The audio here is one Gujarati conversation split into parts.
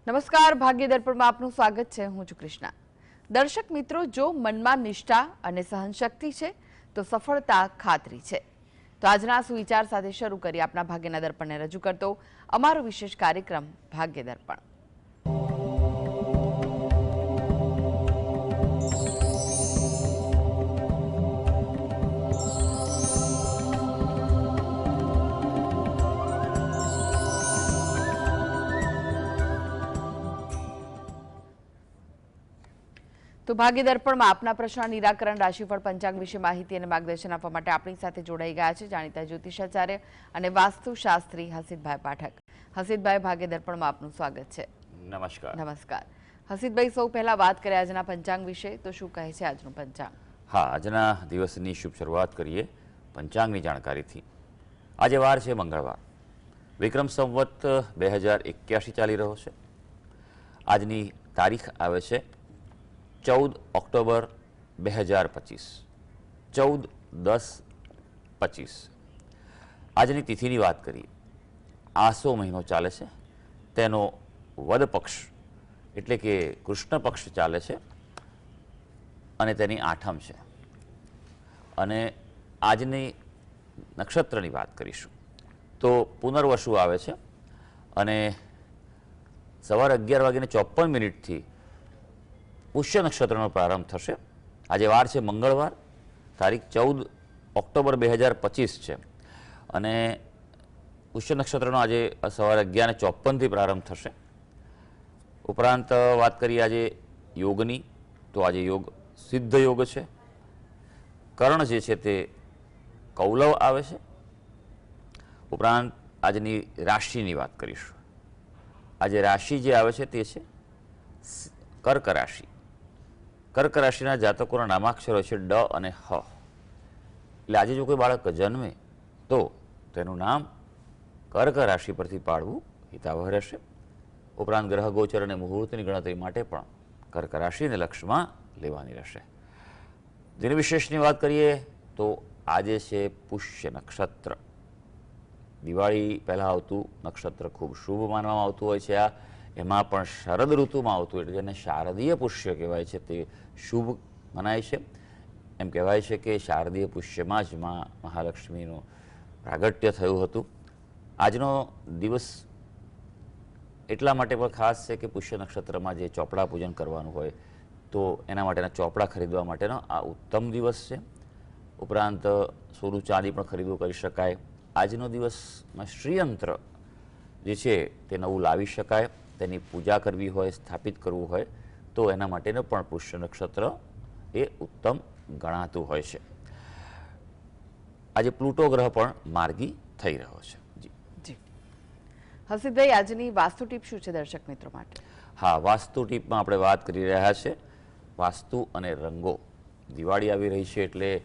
નમસ્કાર, ભાગ્ય દર્પણમાં આપનું સ્વાગત છે. હું છું કૃષ્ણા. દર્શક મિત્રો, જો મનમાં નિષ્ઠા અને સહનશક્તિ છે તો સફળતા ખાતરી છે. તો આજના સુવિચાર સાથે શરૂ કરી આપના ભાગ્યના દર્પણને રજૂ કરતો અમારો વિશેષ કાર્યક્રમ ભાગ્ય દર્પણ. તો ભાગ્ય દર્પણમાં આપના પ્રશ્ન નિરાકરણ, રાશિફળ, પંચાંગ વિશે માહિતી અને માર્ગદર્શન આપવા માટે આપણી સાથે જોડાઈ ગયા છે જાણીતા જ્યોતિષાચાર્ય અને વાસ્તુશાસ્ત્રી હસીતભાઈ પાઠક. હસીતભાઈ, ભાગ્ય દર્પણમાં આપનું સ્વાગત છે. નમસ્કાર. નમસ્કાર. હસીતભાઈ, સૌ પહેલા વાત કરીએ આજના પંચાંગ વિશે. તો શું કહે છે આજનું પંચાંગ? હા, આજના દિવસની શુભ શરૂઆત કરીએ પંચાંગની જાણકારીથી. આજે વાર છે મંગળવાર. વિક્રમ સંવત 2081 ચાલી રહ્યો છે. આજની તારીખ આવે છે 14 ઓક્ટોબર 2025, 14-10-25. આજની તિથિની વાત કરીએ. આસો મહિનો ચાલે છે, તેનો વદ પક્ષ એટલે કે કૃષ્ણ પક્ષ ચાલે છે અને તેની આઠમ છે. અને આજની નક્ષત્રની વાત કરીશું તો પુનર્વસુ આવે છે અને સવારે 11:54 પુષ્ય નક્ષત્રનો પ્રારંભ થશે. આજે વાર છે મંગળવાર, તારીખ 14 ઓક્ટોબર 2025 છે અને પુષ્ય નક્ષત્રનો આજે સવારે 11:54 પ્રારંભ થશે. ઉપરાંત વાત કરીએ આજે યોગની, તો આજે યોગ સિદ્ધ યોગ છે. કર્ણ જે છે તે કૌલવ આવે છે. ઉપરાંત આજની રાશિની વાત કરીશું. આજે રાશિ જે આવે છે તે છે કર્ક રાશિ. કર્ક રાશિના જાતકોના નામાક્ષરો છે ડ અને હ. એટલે આજે જો કોઈ બાળક જન્મે તો તેનું નામ કર્ક રાશિ પરથી પાડવું હિતાવહ રહેશે. ઉપરાંત ગ્રહ ગોચર અને મુહૂર્તની ગણતરી માટે પણ કર્ક રાશિને લક્ષ્યમાં લેવાની રહેશે. દિન વિશેષની વાત કરીએ તો આજે છે પુષ્ય નક્ષત્ર. દિવાળી પહેલાં આવતું નક્ષત્ર ખૂબ શુભ માનવામાં આવતું હોય છે. એમાં પણ શરદ ઋતુમાં આવતું એટલે જેને શારદીય પુષ્ય કહેવાય છે તે શુભ મનાય છે. એમ કહેવાય છે કે શારદીય પુષ્યમાં જ મા મહાલક્ષ્મીનું પ્રાગટ્ય થયું હતું. આજનો દિવસ એટલા માટે પણ ખાસ છે કે પુષ્ય નક્ષત્રમાં જે ચોપડા પૂજન કરવાનું હોય તો એના માટેના ચોપડા ખરીદવા માટેનો આ ઉત્તમ દિવસ છે. ઉપરાંત સોનું ચાંદી પણ ખરીદવું કરી શકાય. આજનો દિવસમાં શ્રીયંત્ર જે છે તે નવું લાવી શકાય. તેની પૂજા કરવી હોય, સ્થાપિત કરવું હોય તો એના માટેનું પણ પુષ્ય નક્ષત્ર એ ઉત્તમ ગણાતું હોય છે. આજે પ્લુટો ગ્રહ પણ માર્ગી થઈ રહ્યો છે. જી હસીતભાઈ, આજની વાસ્તુ ટીપ શું છે દર્શક મિત્રો માટે? હા, વાસ્તુ ટીપમાં આપણે વાત કરી રહ્યા છે વાસ્તુ અને રંગો. દિવાળી આવી રહી છે એટલે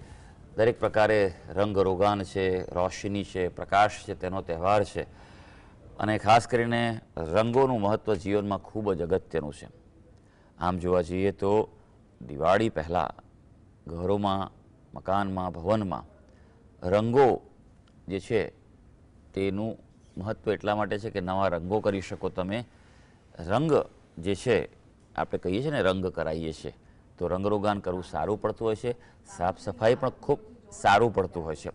દરેક પ્રકારે રંગ રોગાન છે, રોશની છે, પ્રકાશ છે, તેનો તહેવાર છે. અને ખાસ કરીને રંગોનું મહત્ત્વ જીવનમાં ખૂબ જ અગત્યનું છે. આમ જોવા જઈએ તો દિવાળી પહેલાં ઘરોમાં, મકાનમાં, ભવનમાં રંગો જે છે તેનું મહત્ત્વ એટલા માટે છે કે નવા રંગો કરી શકો તમે. રંગ જે છે આપણે કહીએ છીએ ને રંગ કરાવીએ છીએ તો રંગરોગાન કરવું સારું પડતું હોય છે. સાફ સફાઈ પણ ખૂબ સારું પડતું હોય છે.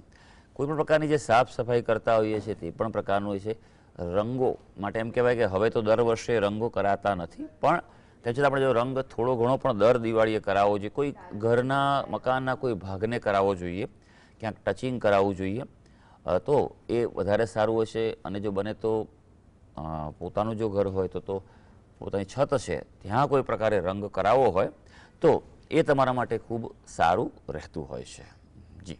કોઈ પણ પ્રકારની જે સાફ સફાઈ કરતા હોઈએ છીએ તે પણ પ્રકારનું હોય છે. રંગો માટે એમ કહેવાય કે હવે તો દર વર્ષે રંગો કરાતા નથી, પણ તેમ છતાં આપણે જો રંગ થોડો ઘણો પણ દર દિવાળીએ કરાવવો જોઈએ. કોઈ ઘરના મકાનના કોઈ ભાગને કરાવવો જોઈએ, ક્યાંક ટચિંગ કરાવવું જોઈએ તો એ વધારે સારું હોય છે. અને જો બને તો પોતાનું જો ઘર હોય તો પોતાની છત છે ત્યાં કોઈ પ્રકારે રંગ કરાવવો હોય તો એ તમારા માટે ખૂબ સારું રહેતું હોય છે. જી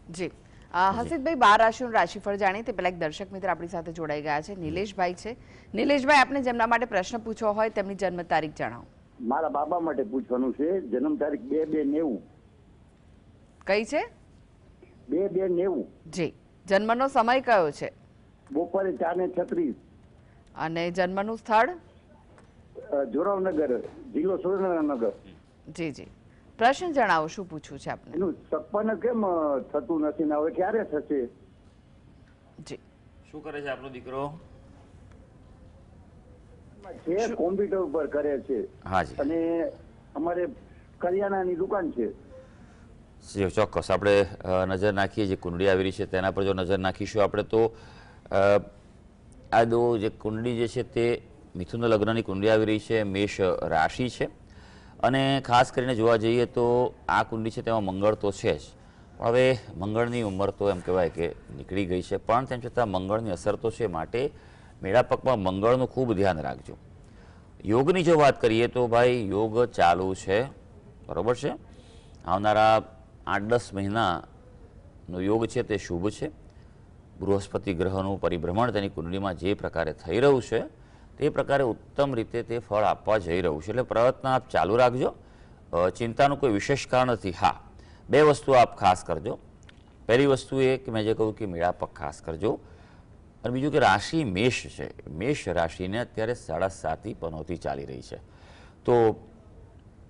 જી હસીતભાઈ, 12 રાશિનું રાશિફળ જાણીએ તે પહેલા એક દર્શક મિત્ર આપણી સાથે જોડાઈ ગયા છે, નિલેશભાઈ છે. નિલેશભાઈ, આપને જેમના માટે પ્રશ્ન પૂછવો હોય તેમની જન્મ તારીખ જણાવો. મારા બાબા માટે પૂછવાનું છે. જન્મ તારીખ 2-2-90. કઈ છે? 2-2-90. જી. જન્મનો સમય કયો છે? બપોરે 4:36. અને જન્મનું સ્થળ? જોરાવનગર, જિલ્લો સુરેન્દ્રનગર. જી જી. પ્રશ્ન જણાવો, શું પૂછવું છે આપને? એનું સપન કેમ થતું નથી ને હવે ક્યારે થશે? જી. શું કરે છે આપનો દીકરો? છે, કોમ્પ્યુટર ઉપર કરે છે હાજી અને અમારે કરિયાણાની દુકાન છે. જી, ચોક્કસ આપણે નજર નાખીએ જે કુંડળી આવી રહી છે તેના પર જો નજર નાખીશું આપણે તો આ જે કુંડળી જે છે તે મિથુન લગ્નની કુંડળી આવી રહી છે, મેષ રાશિ છે અને ખાસ કરીને જોવા જઈએ તો આ કુંડળી છે તેમાં મંગળ તો છે જ, પણ હવે મંગળની ઉંમર તો એમ કહેવાય કે નીકળી ગઈ છે, પણ તેમ છતાં મંગળની અસર તો છે, માટે મેળાપકમાં મંગળનું ખૂબ ધ્યાન રાખજો. યોગની જો વાત કરીએ તો ભાઈ યોગ ચાલુ છે, બરાબર છે. આવનારા 8-10 મહિનાનો યોગ છે તે શુભ છે. બૃહસ્પતિ ગ્રહનું પરિભ્રમણ તેની કુંડળીમાં જે પ્રકારે થઈ રહ્યું છે તે પ્રકારે ઉત્તમ રીતે તે ફળ આપવા જઈ રહ્યું છે, એટલે પ્રયત્ન આપ ચાલુ રાખજો. ચિંતાનું કોઈ વિશેષ કારણ નથી. હા, 2 વસ્તુ આપ ખાસ કરજો. પહેલી વસ્તુ એ કે મેં જે કહ્યું કે મેળાપક ખાસ કરજો, અને બીજું કે રાશિ મેષ છે, મેષ રાશિને અત્યારે 7.5 પનોતી ચાલી રહી છે, તો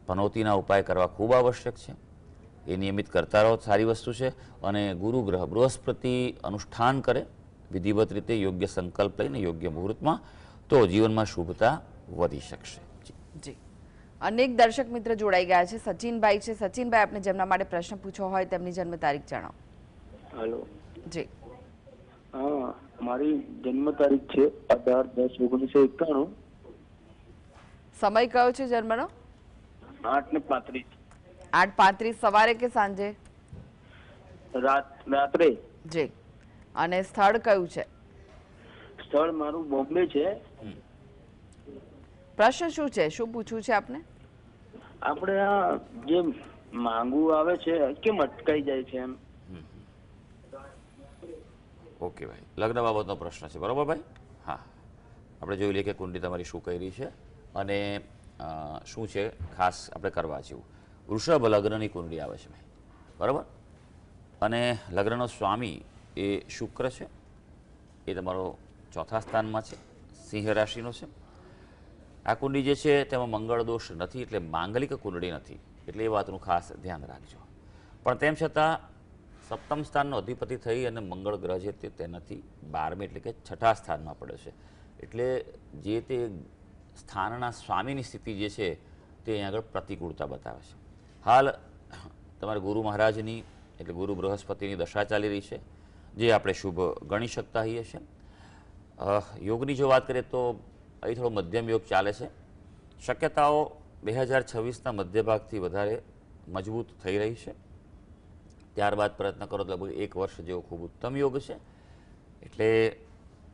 પનોતીના ઉપાય કરવા ખૂબ આવશ્યક છે. એ નિયમિત કરતા રહો, સારી વસ્તુ છે. અને ગુરુ ગ્રહ બૃહસ્પતિ અનુષ્ઠાન કરે વિધિવત રીતે, યોગ્ય સંકલ્પ લઈને યોગ્ય મુહૂર્તમાં, તો જીવનમાં શુભતા વધી શકશે. જી, અનેક દર્શક મિત્ર જોડાઈ ગયા છે. સચિનભાઈ છે. સચિનભાઈ, આપને જેમના માટે પ્રશ્ન પૂછવો હોય તેમની જન્મ તારીખ જણાવો. હેલો. જી, હા, મારી જન્મ તારીખ છે 18-10-1991. સમય કયો છે જન્મનો? 8:35 8:35 સવારે કે સાંજે? રાત્રે. જી, અને સ્થળ કયું છે? સ્થળ મારું બોમ્બે છે. પ્રશ્ન શું છે, શું પૂછવું છે આપને? આપણે આ જે માંગુ આવે છે કેમ અટકાઈ જાય છે એમ? ઓકે ભાઈ, લગ્ન બાબતનો પ્રશ્ન છે, બરાબર ભાઈ? હા, આપણે જોઈ લઈએ કે કુંડળી તમારી શું કહી રહી છે અને શું છે ખાસ આપણે કરવા જેવું. વૃષભ લગ્નની કુંડળી આવે છે ભાઈ, બરાબર? અને લગ્નનો સ્વામી એ શુક્ર છે, એ તમારો 4થા સ્થાનમાં છે, સિંહ રાશિનો છે. આ કુંડળી જે છે તેમાં મંગળ દોષ નથી, એટલે માંગલિક કુંડળી નથી, એટલે એ વાતનું ખાસ ધ્યાન રાખજો. પણ તેમ છતાં 7મ સ્થાનનો અધિપતિ થઈ અને મંગળ ગ્રહ છે તે તેનાથી 12મી એટલે કે 6ઠા સ્થાનમાં પડ્યો છે, એટલે જે તે સ્થાનના સ્વામીની સ્થિતિ જે છે તે અહીં આગળ પ્રતિકૂળતા બતાવે છે. હાલ તમારે ગુરુ મહારાજની એટલે ગુરુ બૃહસ્પતિની દશા ચાલી રહી છે, જે આપણે શુભ ગણી શકતા હોઈએ છીએ. યોગની જો વાત કરીએ તો અહીં થોડો મધ્યમ યોગ ચાલે છે. શક્યતાઓ 2026ના મધ્ય ભાગથી વધારે મજબૂત થઈ રહી છે. ત્યારબાદ પ્રયત્ન કરો તો લગભગ 1 વર્ષ જેવો ખૂબ ઉત્તમ યોગ છે, એટલે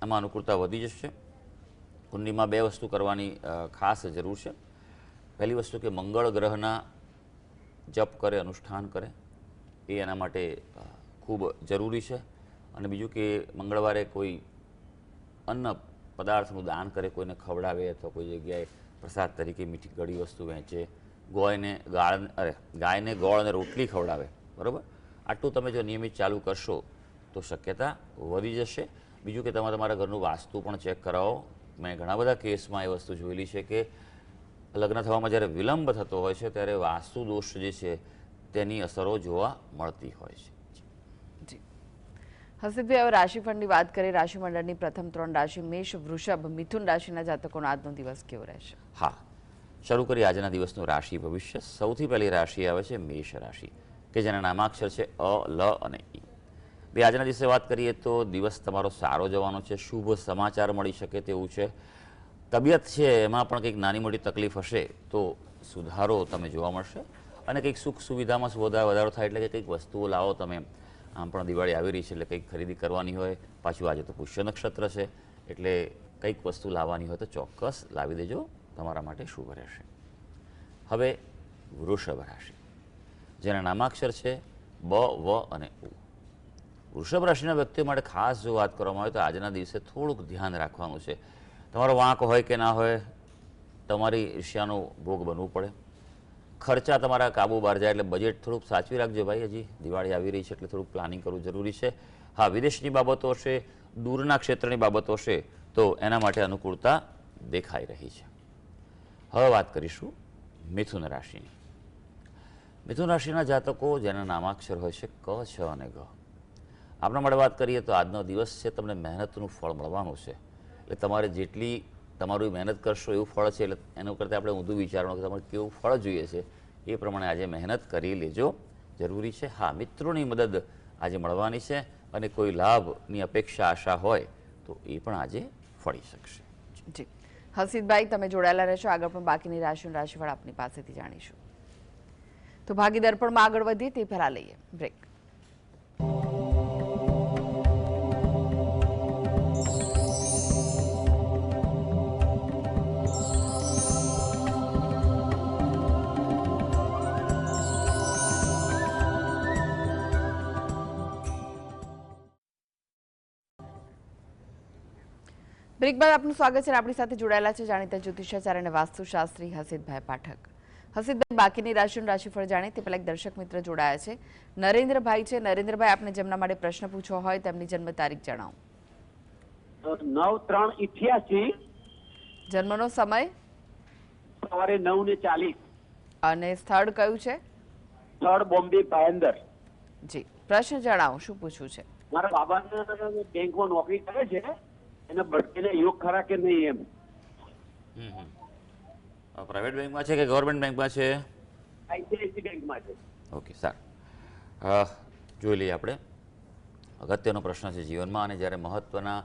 આમાં અનુકૂળતા વધી જશે. કુંડળીમાં 2 વસ્તુ કરવાની ખાસ જરૂર છે. પહેલી વસ્તુ કે મંગળ ગ્રહના જપ કરે, અનુષ્ઠાન કરે, એ એના માટે ખૂબ જરૂરી છે. અને બીજું કે મંગળવારે કોઈ અન્ન પદાર્થનું દાન કરે, કોઈને ખવડાવે અથવા કોઈ જગ્યાએ પ્રસાદ તરીકે મીઠી ગળી વસ્તુ વહેંચે, ગાયને ગોળ અને રોટલી ખવડાવે, બરાબર? આટલું તમે જો નિયમિત ચાલુ કરશો તો શક્યતા વધી જશે. બીજું કે તમે તમારા ઘરનું વાસ્તુ પણ ચેક કરાવો. મેં ઘણા બધા કેસમાં એ વસ્તુ જોયેલી છે કે લગ્ન થવામાં જ્યારે વિલંબ થતો હોય છે ત્યારે વાસ્તુ દોષ જે છે તેની અસરો જોવા મળતી હોય છે. જી, હસીબભાઈ, હવે રાશિફળની વાત કરીએ. રાશિમંડળની પ્રથમ 3 રાશિ મેષ, વૃષભ, મિથુન રાશિના જાતકોનો આજનો દિવસ કેવો રહેશે? હા, શરૂ કરીએ આજના દિવસનું રાશિ ભવિષ્ય. સૌથી પહેલી રાશિ આવે છે મેષ રાશિ, કે જેના નામાક્ષર છે અ, લ અને ઈ. બે આજના દિવસે વાત કરીએ તો દિવસ તમારો સારો જવાનો છે, શુભ સમાચાર મળી શકે તેવું છે. તબિયત છે એમાં પણ કંઈક નાની મોટી તકલીફ હશે તો સુધારો તમે જોવા મળશે, અને કંઈક સુખ સુવિધામાં વધારો થાય, એટલે કે કંઈક વસ્તુઓ લાવો તમે. આમ પણ દિવાળી આવી રહી છે એટલે કંઈક ખરીદી કરવાની હોય, પાછું આજે તો પુષ્ય નક્ષત્ર છે, એટલે કંઈક વસ્તુ લાવવાની હોય તો ચોક્કસ લાવી દેજો, તમારા માટે શુભ રહેશે. હવે વૃષભ રાશિ, જેના નામાક્ષર છે બ, વ અને ઉ. વૃષભ રાશિના વ્યક્તિઓ માટે ખાસ જો વાત કરવામાં આવે તો આજના દિવસે થોડુંક ધ્યાન રાખવાનું છે. તમારો વાંક હોય કે ના હોય, તમારી ઈર્ષ્યાનો ભોગ બનવું પડે. ખર્ચા તમારા કાબુ બહાર જાય, એટલે બજેટ થોડુંક સાચવી રાખજો ભાઈ. હજી દિવાળી આવી રહી છે એટલે થોડુંક પ્લાનિંગ કરવું જરૂરી છે. હા, વિદેશની બાબતો હશે, દૂરના ક્ષેત્રની બાબતો હશે તો એના માટે અનુકૂળતા દેખાઈ રહી છે. હવે વાત કરીશું મિથુન રાશિની. મિથુન રાશિના જાતકો જેના નામાક્ષર હોય છે ક, છ અને ગ. આપણા માટે વાત કરીએ તો આજનો દિવસ છે તમને મહેનતનું ફળ મળવાનું છે, એટલે તમારે જેટલી તમારું મહેનત કરશો એવું ફળ છે, એટલે એના કરતાં આપણે ઊંધું વિચારવાનું કે તમારે કેવું ફળ જોઈએ છે એ પ્રમાણે આજે મહેનત કરી લેજો, જરૂરી છે. હા, મિત્રોની મદદ આજે મળવાની છે અને કોઈ લાભની અપેક્ષા આશા હોય તો એ પણ આજે ફળી શકશે. જી હસીદભાઈ, તમે જોડાયેલા રહેશો. આગળ પણ બાકીની રાશિનું રાશિફળ આપની પાસેથી જાણીશું. તો ભાગીદાર પણ આગળ વધીએ તે પહેલા લઈએ બ્રેક. બ્રેક બાદ આપનું સ્વાગત છે. આપણી સાથે જોડાયેલા છે જાણીતા જ્યોતિષાચાર્ય અને વાસ્તુશાસ્ત્રી હસીદભાઈ પાઠક. હસીદભાઈ, બાકીની રાશિનું રાશિફળ જાણીએ તે પહેલા એક દર્શક મિત્ર જોડાયા છે. નરેન્દ્રભાઈ છે. નરેન્દ્રભાઈ, આપને જેમના માટે પ્રશ્ન પૂછવો હોય તેમની જન્મ તારીખ જણાવો. 9/3/88. જન્મનો સમય સવારે 9:40. અને સ્થળ કયું છે? સ્થળ બોમ્બે ભાયંદર. જી, પ્રશ્ન જણાવો, શું પૂછવું છે? મારા બાબાને બેંકમાં નોકરી કરે છે, એને બર્થડે યોગ ખરા કે નહીં એમ. પ્રાઇવેટ બેંકમાં છે કે ગવર્મેન્ટ બેંકમાં છે? આઈસીઆઈસી બેંકમાં છે. ઓકે, સારું. જોઈ લઈએ આપણે. અગત્યનો પ્રશ્ન છે જીવનમાં, અને જ્યારે મહત્ત્વના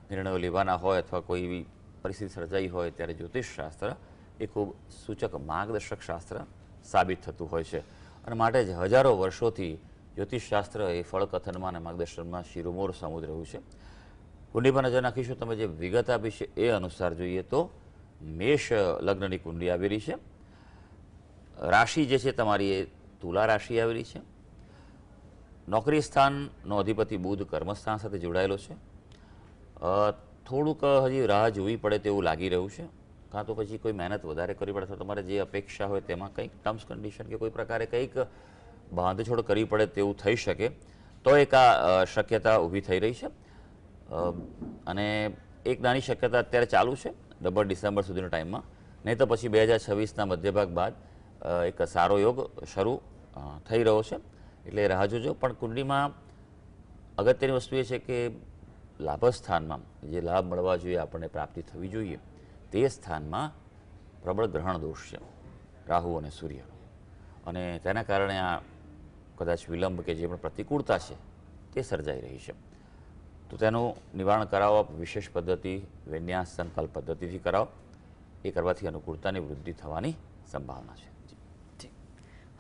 નિર્ણયો લેવાના હોય અથવા કોઈ એવી પરિસ્થિતિ સર્જાઈ હોય ત્યારે જ્યોતિષશાસ્ત્ર એ ખૂબ સૂચક માર્ગદર્શક શાસ્ત્ર સાબિત થતું હોય છે. અને માટે જ હજારો વર્ષોથી જ્યોતિષશાસ્ત્ર એ ફળકથનમાં અને માર્ગદર્શનમાં શિરોમોર સમુદ્ર રહ્યું છે. કુંડી પર નજર નાખીશું. તમે જે વિગત આપી છે એ અનુસાર જોઈએ તો મેષ લગ્નની કુંડી આવેલી છે. રાશિ જે છે તમારી એ તુલા રાશિ આવેલી છે. નોકરી સ્થાનનો અધિપતિ બુધ કર્મસ્થાન સાથે જોડાયેલો છે. થોડુંક હજી રાહ જોવી પડે તેવું લાગી રહ્યું છે, કાં તો પછી કોઈ મહેનત વધારે કરવી પડે અથવા તમારે જે અપેક્ષા હોય તેમાં કંઈક ટર્મ્સ કન્ડિશન કે કોઈ પ્રકારે કંઈક બાંધછોડ કરવી પડે તેવું થઈ શકે, તો એક આ શક્યતા ઊભી થઈ રહી છે. અને એક નાની શક્યતા અત્યારે ચાલુ છે ડબલ ડિસેમ્બર સુધીના ટાઈમમાં, નહીં તો પછી 2026ના મધ્યભાગ બાદ એક સારો યોગ શરૂ થઈ રહ્યો છે, એટલે રાહ જોજો. પણ કુંડલીમાં અગત્યની વસ્તુ એ છે કે લાભસ્થાનમાં જે લાભ મળવા જોઈએ, આપણને પ્રાપ્તિ થવી જોઈએ, તે સ્થાનમાં પ્રબળ ગ્રહણ દોષ છે રાહુ અને સૂર્યનો, અને તેના કારણે આ કદાચ વિલંબ કે જે પણ પ્રતિકૂળતા છે તે સર્જાઈ રહી છે. તો તેનું નિવારણ કરાવો વિશેષ પદ્ધતિ, વિન્યાસ સંકલ્પ પદ્ધતિથી કરાવો. એ કરવાથી અનુકૂળતાની વૃદ્ધિ થવાની સંભાવના છે. જી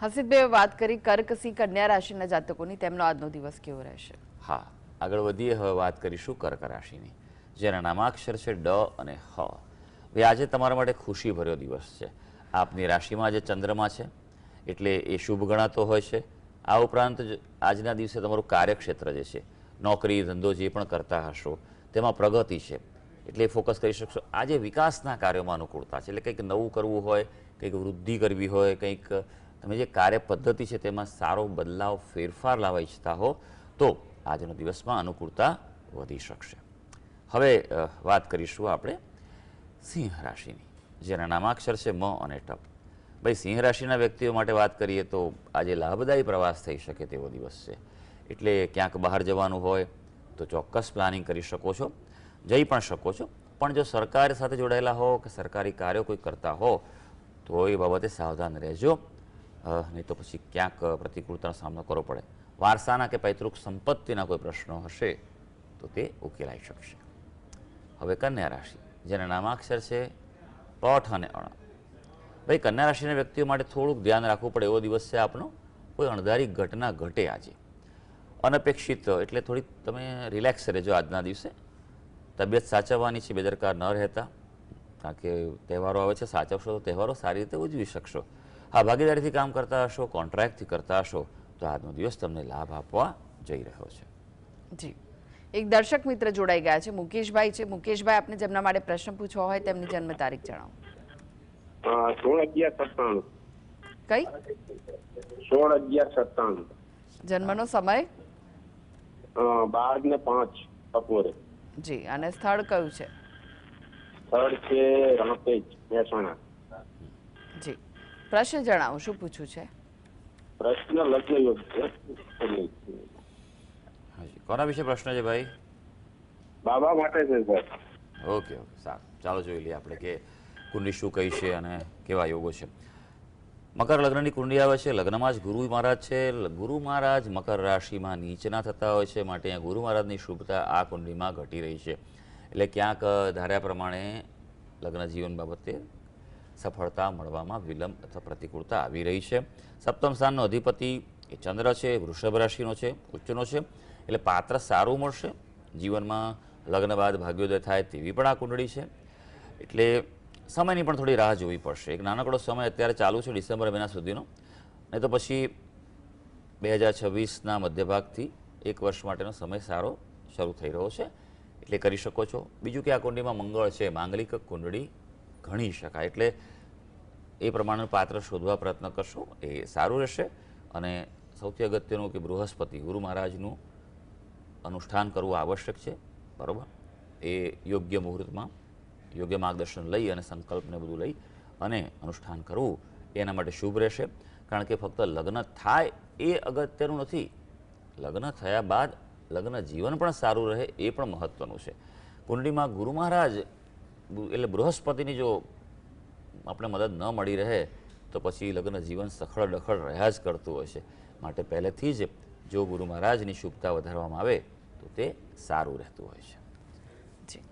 હસીદભાઈ, વાત કરી કર્ક સિંહ કન્યા રાશિના જાતકોની, તેમનો આજનો દિવસ કેવો રહેશે? હા, આગળ વધીએ. હવે વાત કરીશું કર્ક રાશિની, જેના નામાક્ષર છે ડ અને હ. હવે આજે તમારા માટે ખુશી ભર્યો દિવસ છે. આપની રાશિમાં જે ચંદ્રમા છે એટલે એ શુભ ગણાતો હોય છે. આ ઉપરાંત આજના દિવસે તમારું કાર્યક્ષેત્ર જે છે, નોકરી ધંધો જે પણ કરતા હશો તેમાં પ્રગતિ છે, એટલે ફોકસ કરી શકશો. આજે વિકાસના કાર્યોમાં અનુકૂળતા છે, એટલે કંઈક નવું કરવું હોય, કંઈક વૃદ્ધિ કરવી હોય, કંઈક તમે જે કાર્ય પદ્ધતિ છે તેમાં સારો બદલાવ ફેરફાર લાવવા ઈચ્છતા હો તો આજનો દિવસમાં અનુકૂળતા વધી શકશે. હવે વાત કરીશું આપણે સિંહ રાશિની, જેના નામાક્ષર છે મ અને ટ. ભાઈ, સિંહ રાશિના વ્યક્તિઓ માટે વાત કરીએ તો આજે લાભદાયી પ્રવાસ થઈ શકે તેવો દિવસ છે. એટલે ક્યાંક બહાર જવાનું હોય તો ચોક્કસ પ્લાનિંગ કરી શકો છો, જઈ પણ શકો છો. પણ જો સરકાર સાથે જોડાયેલા હો કે સરકારી કાર્યો કોઈ કરતા હો તો એ બાબતે સાવધાન રહેજો, નહીં તો પછી ક્યાંક પ્રતિકૂળતાનો સામનો કરવો પડે. વારસાના કે પૈતૃક સંપત્તિના કોઈ પ્રશ્નો હશે તો તે ઉકેલાઈ શકશે. હવે કન્યા રાશિ, જેના નામાક્ષર છે પઠ અને અણ. ભાઈ, કન્યા રાશિના વ્યક્તિઓ માટે થોડુંક ધ્યાન રાખવું પડે એવો દિવસ છે આપનો. કોઈ અણધારી ઘટના ઘટે આજે, અનપેક્ષિત, એટલે થોડીક તમે રિલેક્સ રહેજો આજના દિવસે. તબિયત સાચવવાની છે, બેદરકાર ન રહેતા, કારણ કે તહેવારો આવે છે, સાચવશો તો તહેવારો સારી રીતે ઉજવી શકશો. હા, ભાગીદારીથી કામ કરતા હશો, કોન્ટ્રાક્ટથી કરતા હશો તો આજનો દિવસ તમને લાભ આપવા જઈ રહ્યો છે. જી, એક દર્શક મિત્ર જોડાઈ ગયા છે, મુકેશભાઈ છે. મુકેશભાઈ, આપને જેમના માટે પ્રશ્ન પૂછવો હોય તેમની જન્મ તારીખ જણાવો. 16/11/97. કઈ? 16/11/97. જન્મનો સમય? 12:05 બપોરે. જી, અને સ્થળ કયું છે? સ્થળ છે રણપેજ, મહેસાણા. જી, પ્રશ્ન જણાવો, શું પૂછવું છે? પ્રશ્ન લગ્ન યોગ છે. હાજી, કોના વિશે પ્રશ્ન છે ભાઈ? બાબા માટે છે સર. ઓકે ઓકે સારું, ચાલો જોઈ લઈએ આપણે કે કુંડલી શું કહી છે અને કેવા યોગો છે. મકર લગ્નની કુંડલી આવે છે. લગ્નમાં જ ગુરુ મહારાજ છે. ગુરુ મહારાજ મકર રાશિમાં નીચના થતા હોય છે, માટે અહીંયા ગુરુ મહારાજની શુભતા આ કુંડલીમાં ઘટી રહી છે. એટલે ક્યાંક ધાર્યા પ્રમાણે લગ્ન જીવન બાબતે સફળતા મળવામાં વિલંબ અથવા પ્રતિકૂળતા આવી રહી છે. સપ્તમ સ્થાનનો અધિપતિ એ ચંદ્ર છે, વૃષભ રાશિનો છે, ઉચ્ચનો છે, એટલે પાત્ર સારું મળશે. જીવનમાં લગ્ન બાદ ભાગ્યોદય થાય તેવી પણ આ કુંડળી છે. એટલે સમયની પણ થોડી રાહ જોવી પડશે. એક નાનકડો સમય અત્યારે ચાલુ છે ડિસેમ્બર મહિના સુધીનો, નહીં તો પછી 2026ના મધ્યભાગથી એક વર્ષ માટેનો સમય સારો શરૂ થઈ રહ્યો છે, એટલે કરી શકો છો. બીજું કે આ કુંડળીમાં મંગળ છે, માંગલિક કુંડળી ગણી શકાય, એટલે એ પ્રમાણેનું પાત્ર શોધવા પ્રયત્ન કરશો એ સારું રહેશે. અને સૌથી અગત્યનું કે બૃહસ્પતિ ગુરુ મહારાજનું અનુષ્ઠાન કરવું આવશ્યક છે, બરાબર. એ યોગ્ય મુહૂર્તમાં યોગ્ય માર્ગદર્શન લઈ અને સંકલ્પને બધું લઈ અને અનુષ્ઠાન કરવું એના માટે શુભ રહેશે. કારણ કે ફક્ત લગ્ન થાય એ અગત્યનું નથી, લગ્ન થયા બાદ લગ્ન જીવન પણ સારું રહે એ પણ મહત્ત્વનું છે. કુંડળીમાં ગુરુ મહારાજ એટલે બૃહસ્પતિની જો આપણે મદદ ન મળી રહે તો પછી લગ્ન જીવન સખળ ડખળ રહ્યા જ કરતું હોય છે. માટે પહેલેથી જ જો ગુરુ મહારાજની શુભતા વધારવામાં આવે તો તે સારું રહેતું હોય છે. જી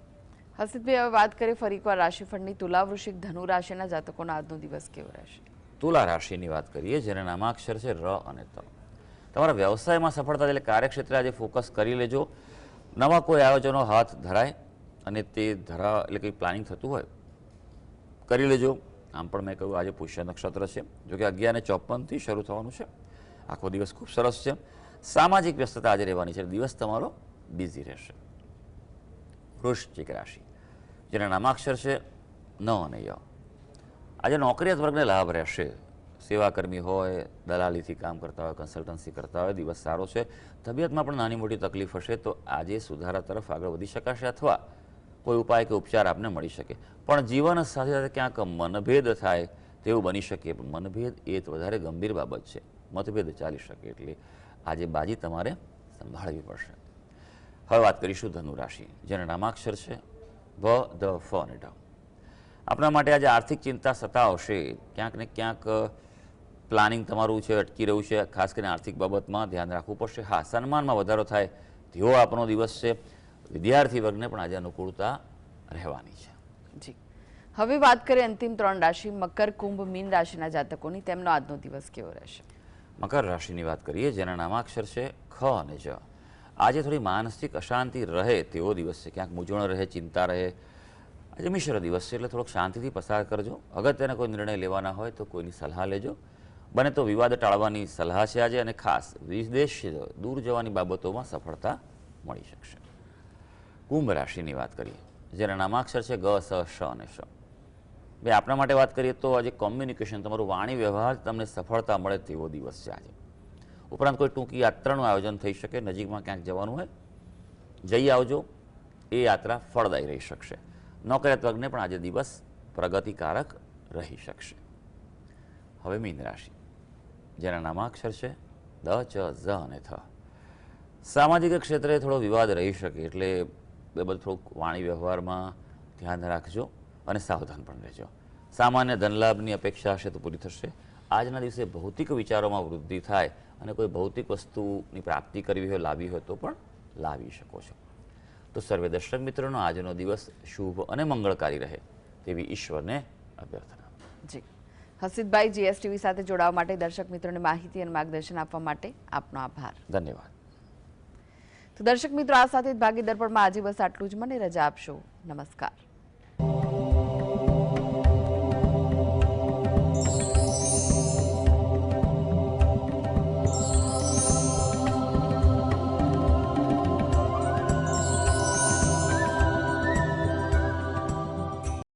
હર્ષિતભાઈ, હવે વાત કરીએ ફરી એકવાર રાશિફળની. તુલા, વૃશ્ચિક, ધનુ રાશિના જાતકોનો આજનો દિવસ કેવો રહેશે? તુલા રાશિની વાત કરીએ, જેના નામાક્ષર છે ર અને ત. તમારા વ્યવસાયમાં સફળતા એટલે કાર્યક્ષેત્રે આજે ફોકસ કરી લેજો. નવા કોઈ આયોજનો હાથ ધરાય અને તે એટલે કંઈ પ્લાનિંગ થતું હોય કરી લેજો. આમ પણ મેં કહ્યું આજે પુષ્ય નક્ષત્ર છે, જોકે 11:54થી શરૂ થવાનું છે. આખો દિવસ ખૂબ સરસ છે. સામાજિક વ્યસ્તતા આજે રહેવાની છે, દિવસ તમારો બિઝી રહેશે. વૃશ્ચિક રાશિ, જેના નામાક્ષર છે ન અને ય. આજે નોકરિયાત વર્ગને લાભ રહેશે. સેવાકર્મી હોય, દલાલીથી કામ કરતા હોય, કન્સલ્ટન્સી કરતા હોય, દિવસ સારો છે. તબિયતમાં પણ નાની મોટી તકલીફ હશે તો આજે સુધારા તરફ આગળ વધી શકાશે અથવા કોઈ ઉપાય કે ઉપચાર આપને મળી શકે. પણ જીવન સાથે સાથે ક્યાંક મનભેદ થાય તેવું બની શકે. પણ મનભેદ એ વધારે ગંભીર બાબત છે, મતભેદ ચાલી શકે, એટલે આજે બાજી તમારે સંભાળવી પડશે. હવે વાત કરીશું ધનુ રાશિ, જેના નામાક્ષર છે ભ, દ, ફ અને ઢ. આપણા માટે આજે આર્થિક ચિંતા સતાવશે. ક્યાંક ને ક્યાંક પ્લાનિંગ તમારું છે અટકી રહ્યું છે, ખાસ કરીને આર્થિક બાબતમાં ધ્યાન રાખવું પડશે. હા, સન્માનમાં વધારો થાય તેવો આપણો દિવસ છે. વિદ્યાર્થી વર્ગને પણ આજે અનુકૂળતા રહેવાની છે. જી હવે વાત કરીએ અંતિમ 3 રાશિ મકર, કુંભ, મીન રાશિના જાતકોની. તેમનો આજનો દિવસ કેવો રહેશે? મકર રાશિની વાત કરીએ, જેના નામાક્ષર છે ખ અને જ. આજે થોડી માનસિક અશાંતિ રહે તેવો દિવસ છે. ક્યાંક મૂંઝવણ રહે, ચિંતા રહે. આજે મિશ્ર દિવસ છે, એટલે થોડોક શાંતિથી પસાર કરજો. અગત્યના કોઈ નિર્ણય લેવાના હોય તો કોઈની સલાહ લેજો. બને તો વિવાદ ટાળવાની સલાહ છે આજે, અને ખાસ વિદેશ દૂર જવાની બાબતોમાં સફળતા મળી શકશે. કુંભ રાશિની વાત કરીએ, જેના નામાક્ષર છે ગ, સ, શ અને શ. બે આપણા માટે વાત કરીએ તો આજે કોમ્યુનિકેશન, તમારું વાણી વ્યવહાર તમને સફળતા મળે તેવો દિવસ છે આજે. ઉપરાંત કોઈ ટૂંકી યાત્રાનું આયોજન થઈ શકે. નજીકમાં ક્યાંક જવાનું હોય જઈ આવજો, એ યાત્રા ફળદાયી રહી શકશે. નોકરિયાત વર્ગને પણ આજે દિવસ પ્રગતિકારક રહી શકશે. હવે મીન રાશિ, જેના નામાક્ષર છે દ, ચ, ઝ અને થ. સામાજિક ક્ષેત્રે થોડો વિવાદ રહી શકે, એટલે એ બધું થોડુંક વાણી વ્યવહારમાં ધ્યાન રાખજો અને સાવધાન પણ રહેજો. સામાન્ય ધનલાભની અપેક્ષા હશે તો પૂરી થશે. આજના દિવસે ભૌતિક વિચારોમાં વૃદ્ધિ થાય અને કોઈ ભૌતિક વસ્તુની પ્રાપ્તિ કરવી હોય, લાવવી હોય તો પણ લાવી શકો છો. તો સર્વે દર્શક મિત્રોનો આજનો દિવસ શુભ અને મંગળકારી રહે તેવી ઈશ્વરને અભ્યર્થના. જી હર્ષિતભાઈ, જીએસટીવી સાથે જોડાવા માટે, દર્શક મિત્રોને માહિતી અને માર્ગદર્શન આપવા માટે આપનો આભાર. ધન્યવાદ. તો દર્શક મિત્રો, આ સાથે જ ભાગીદાર દર્પણમાં આજે બસ આટલું જ. મને રજા આપશો. નમસ્કાર.